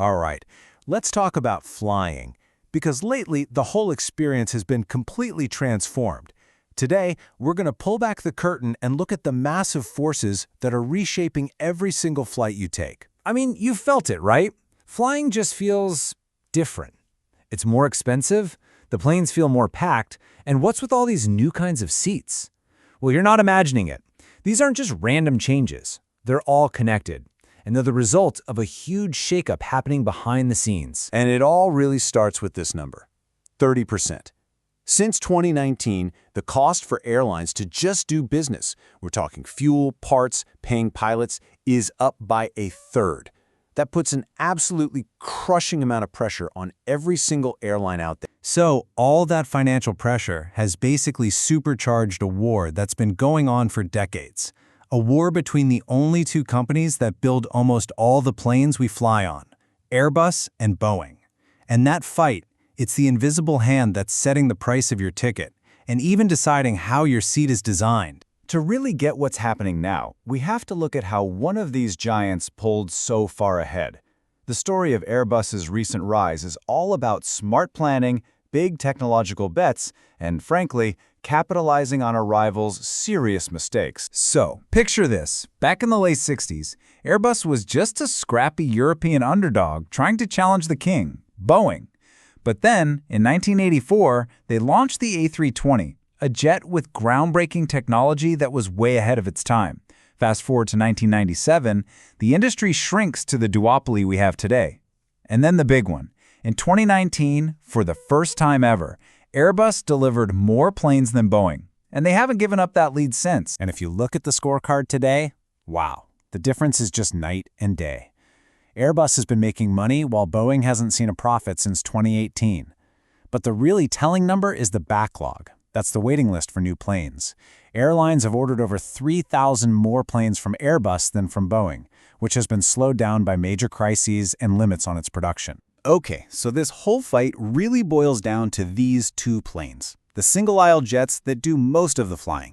All right, let's talk about flying, because lately the whole experience has been completely transformed. Today, we're going to pull back the curtain and look at the massive forces that are reshaping every single flight you take. I mean, you felt it, right? Flying just feels different. It's more expensive, the planes feel more packed, and what's with all these new kinds of seats? Well, you're not imagining it. These aren't just random changes. They're all connected, and they're the result of a huge shakeup happening behind the scenes. And it all really starts with this number, 30%. Since 2019, the cost for airlines to just do business, we're talking fuel, parts, paying pilots, is up by a third. That puts an absolutely crushing amount of pressure on every single airline out there. So all that financial pressure has basically supercharged a war that's been going on for decades. A war between the only two companies that build almost all the planes we fly on, Airbus and Boeing. And that fight, it's the invisible hand that's setting the price of your ticket and even deciding how your seat is designed. To really get what's happening now, we have to look at how one of these giants pulled so far ahead. The story of Airbus's recent rise is all about smart planning, big technological bets, and frankly, capitalizing on a rival's serious mistakes. So, picture this. Back in the late 60s, Airbus was just a scrappy European underdog trying to challenge the king, Boeing. But then, in 1984, they launched the A320, a jet with groundbreaking technology that was way ahead of its time. Fast forward to 1997, the industry shrinks to the duopoly we have today. And then the big one. In 2019, for the first time ever, Airbus delivered more planes than Boeing, and they haven't given up that lead since. And if you look at the scorecard today, wow, the difference is just night and day. Airbus has been making money while Boeing hasn't seen a profit since 2018. But the really telling number is the backlog. That's the waiting list for new planes. Airlines have ordered over 3,000 more planes from Airbus than from Boeing, which has been slowed down by major crises and limits on its production. Okay, so this whole fight really boils down to these two planes, the single-aisle jets that do most of the flying.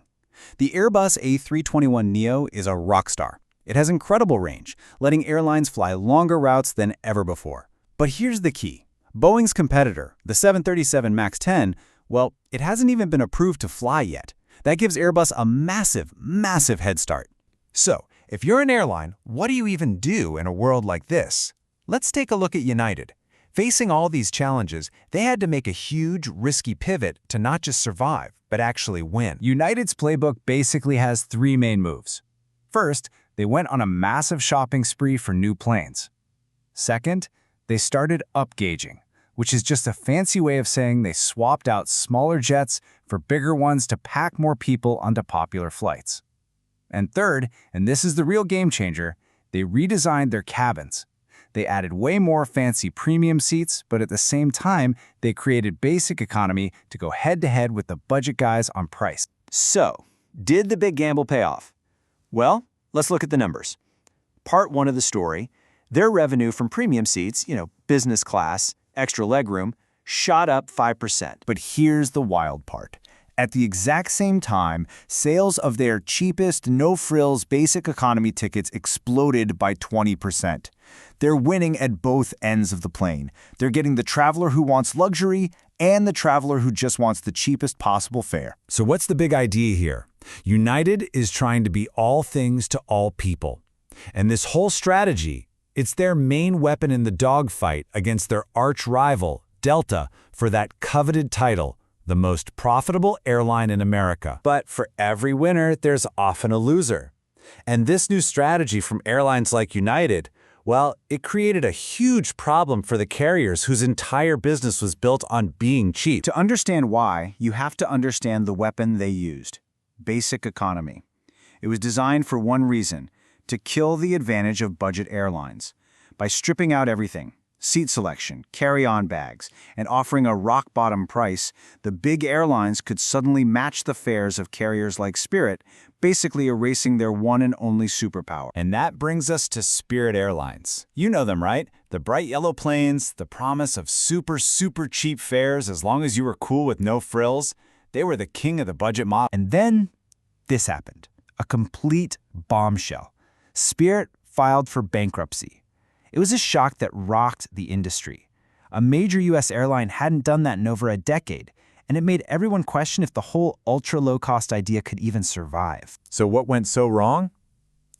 The Airbus A321neo is a rock star. It has incredible range, letting airlines fly longer routes than ever before. But here's the key. Boeing's competitor, the 737 MAX 10, well, it hasn't even been approved to fly yet. That gives Airbus a massive, massive head start. So, if you're an airline, what do you even do in a world like this? Let's take a look at United. Facing all these challenges, they had to make a huge, risky pivot to not just survive, but actually win. United's playbook basically has three main moves. First, they went on a massive shopping spree for new planes. Second, they started upgauging, which is just a fancy way of saying they swapped out smaller jets for bigger ones to pack more people onto popular flights. And third, and this is the real game changer, they redesigned their cabins. They added way more fancy premium seats, but at the same time, they created basic economy to go head-to-head with the budget guys on price. So, did the big gamble pay off? Well, let's look at the numbers. Part one of the story, their revenue from premium seats, business class, extra legroom, shot up 5%. But here's the wild part. At the exact same time, sales of their cheapest, no-frills basic economy tickets exploded by 20%. They're winning at both ends of the plane. They're getting the traveler who wants luxury and the traveler who just wants the cheapest possible fare. So what's the big idea here? United is trying to be all things to all people. And this whole strategy, it's their main weapon in the dogfight against their arch-rival, Delta, for that coveted title, the most profitable airline in America. But for every winner, there's often a loser. And this new strategy from airlines like United, well, it created a huge problem for the carriers whose entire business was built on being cheap. To understand why, you have to understand the weapon they used: basic economy. It was designed for one reason: to kill the advantage of budget airlines. By stripping out everything, seat selection, carry-on bags, and offering a rock-bottom price, the big airlines could suddenly match the fares of carriers like Spirit, basically erasing their one and only superpower. And that brings us to Spirit Airlines. You know them, right? The bright yellow planes, the promise of super, super cheap fares as long as you were cool with no frills. They were the king of the budget model. And then this happened. A complete bombshell. Spirit filed for bankruptcy. It was a shock that rocked the industry. A major U.S. airline hadn't done that in over a decade, and it made everyone question if the whole ultra-low-cost idea could even survive. So what went so wrong?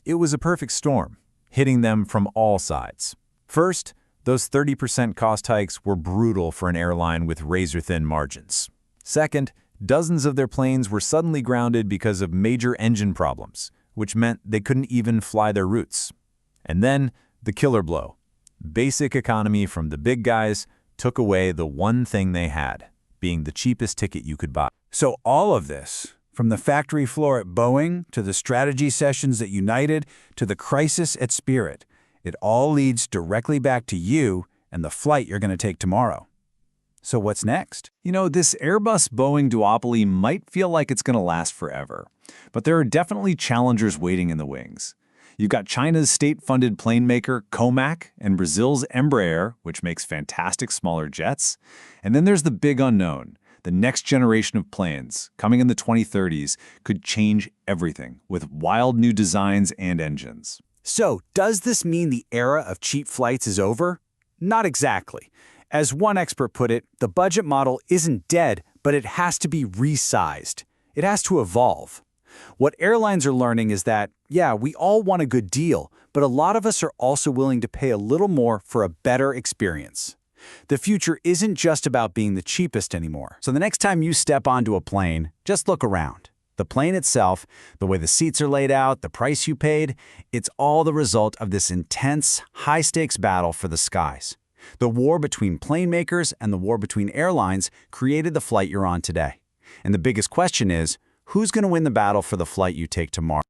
It was a perfect storm, hitting them from all sides. First, those 30% cost hikes were brutal for an airline with razor-thin margins. Second, dozens of their planes were suddenly grounded because of major engine problems, which meant they couldn't even fly their routes. And then, the killer blow. Basic economy from the big guys took away the one thing they had, being the cheapest ticket you could buy. So all of this, from the factory floor at Boeing to the strategy sessions at United to the crisis at Spirit, it all leads directly back to you and the flight you're going to take tomorrow. So what's next? You know, this Airbus-Boeing duopoly might feel like it's going to last forever, but there are definitely challengers waiting in the wings. You've got China's state-funded plane maker Comac and Brazil's Embraer, which makes fantastic smaller jets. And then there's the big unknown. The next generation of planes, coming in the 2030s, could change everything with wild new designs and engines. So, does this mean the era of cheap flights is over? Not exactly. As one expert put it, the budget model isn't dead, but it has to be resized. It has to evolve. What airlines are learning is that, yeah, we all want a good deal, but a lot of us are also willing to pay a little more for a better experience. The future isn't just about being the cheapest anymore. So the next time you step onto a plane, just look around. The plane itself, the way the seats are laid out, the price you paid, it's all the result of this intense, high-stakes battle for the skies. The war between plane makers and the war between airlines created the flight you're on today. And the biggest question is, who's going to win the battle for the flight you take tomorrow?